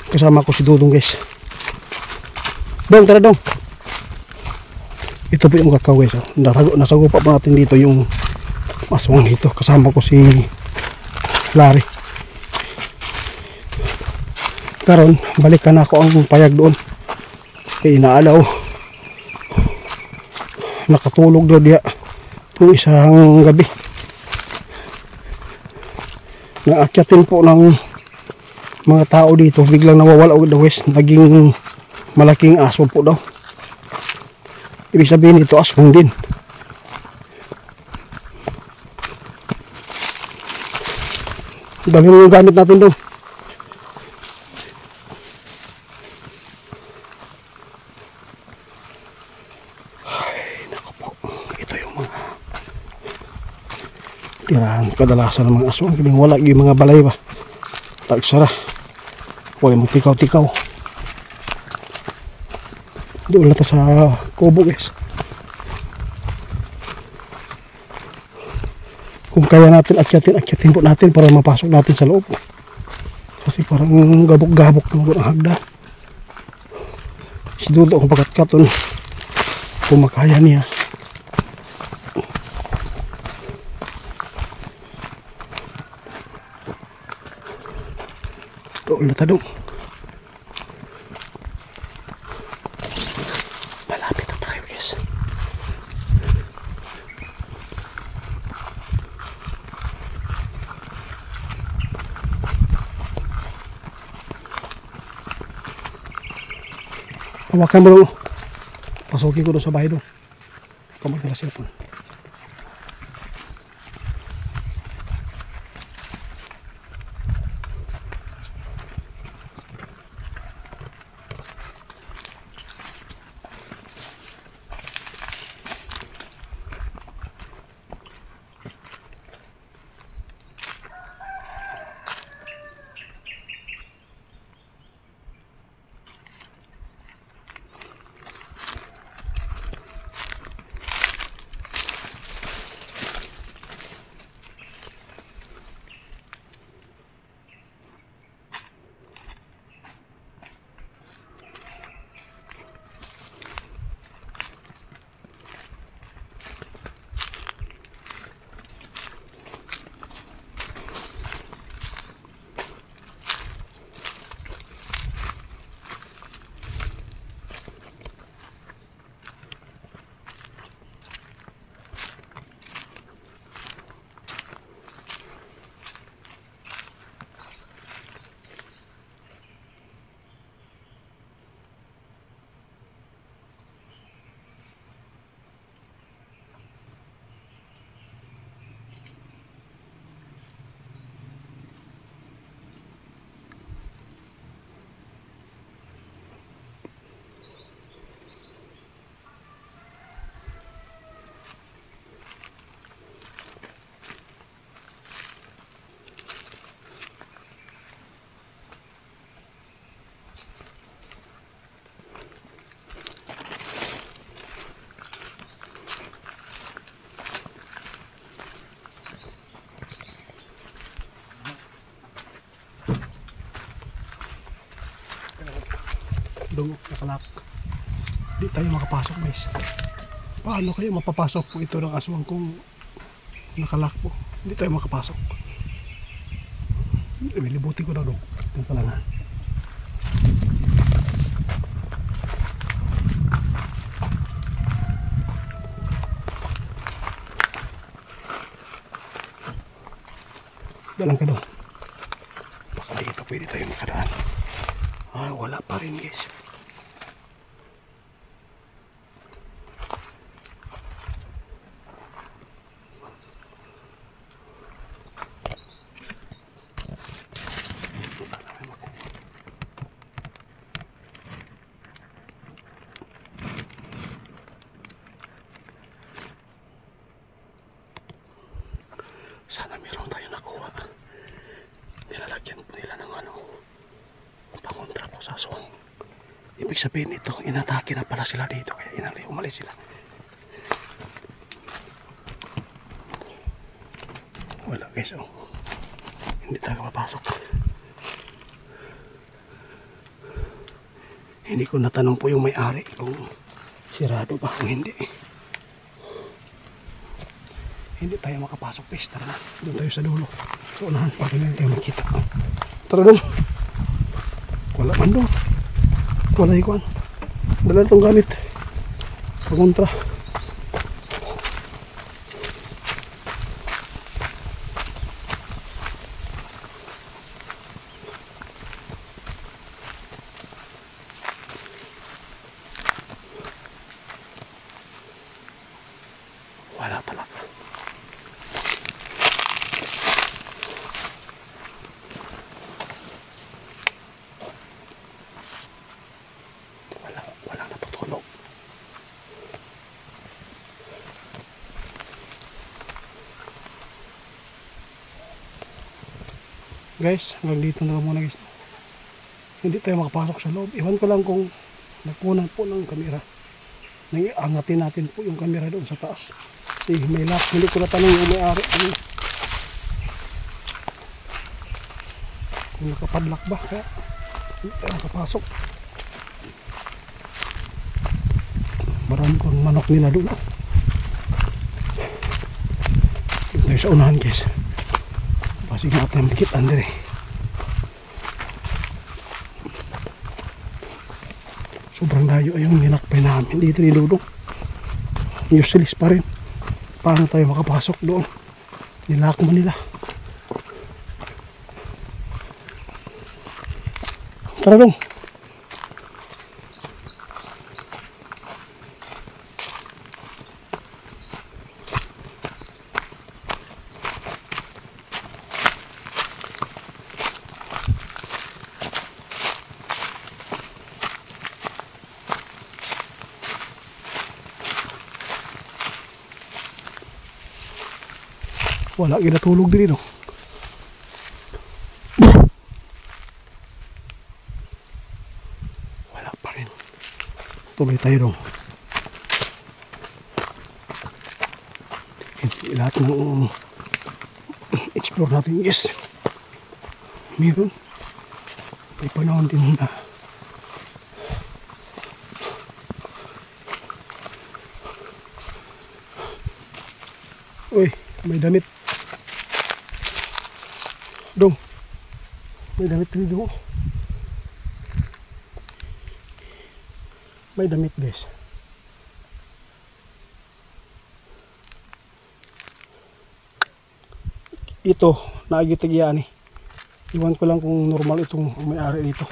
Kasama ko si Dudong guys. Dong, tara Dong. Ito po yung kakao guys. Nasagupa po natin dito yung aswang dito. Kasama ko si Larry. Karon balikan ako ang payag doon. Kaya inaalaw. Nakatulog daw diya itong isang gabi. Naakyatin po ng mga tao dito, biglang nawawala daw guys. Naging malaking aso po daw. Ibig sabihin ito aswang din. Dami mo yung gamit natin daw. Tirahan kadalasan ng mga aswang, kining wala yung mga balay ba tagsara, wala mong tikaw-tikaw. Doon lang sa kubo guys. Kung kaya natin akyatin po natin para mapasok natin sa loob, kasi parang gabok-gabok ng ang hagda. Si Dudo kung pagkat-katon kung makaya niya. Doon na tadong. Malapit na tayo guys. Hawakan mo doon. Pasukin ko doon sa bahay doon. Kamag na cellphone. Doon nakalap. Di tayo makapasok guys. Paano kayo mapapasok po ito ng aswang kung nakalak po? Hindi tayo makapasok. Milibuti ko na doon. Doon pala na. Dalang ka doon. Baka dito pwede tayo makadaan. Ah, wala pa rin guys. Sana meron tayo nakuha. Nilalagyan po nila ng pakontra po sa aswang. Ibig sabihin ito, inatake na pala sila dito, kaya umalis sila. Wala guys, oh. Hindi talaga mapasok. Hindi ko natanong po yung may-ari kung sirado ba o hindi. Hindi tayo makapasok guys. Tara na. Doon tayo sa dulo. Sa unahan para hindi tayo makita. Tara doon. Wala man doon. Wala ikuan. Dala itong gamit. Paguntra. Wala talaga. Wala natutulog. Guys, hanggang dito na lang muna guys. Hindi tayo makapasok sa loob. Iwan ko lang kung nagpunan po ng kamera. Angatin natin po yung kamera doon sa taas. Kasi may lock. Hindi ko natanong yung may-ari. Kung nakapadlock ba. Kaya hindi tayo makapasok. Marami kong manok nila doon. Doon tayo sa unahan guys. Pasig natin makit under eh. Sobrang layo ay yung ninakpay namin dito ni Dudong. Useless pa rin. Paano tayo makapasok doon? Nilak mo nila. Tara dong. Wala ginatulog din no. Wala pa rin. Tuloy tayo dong. Hindi lahat ng explore natin. Yes. Meron. May panahon din na uy, may damit. Dong. May damit rin doon. May damit guys. Ito, naagitagyan eh. Iwan ko lang kung normal itong may-ari dito.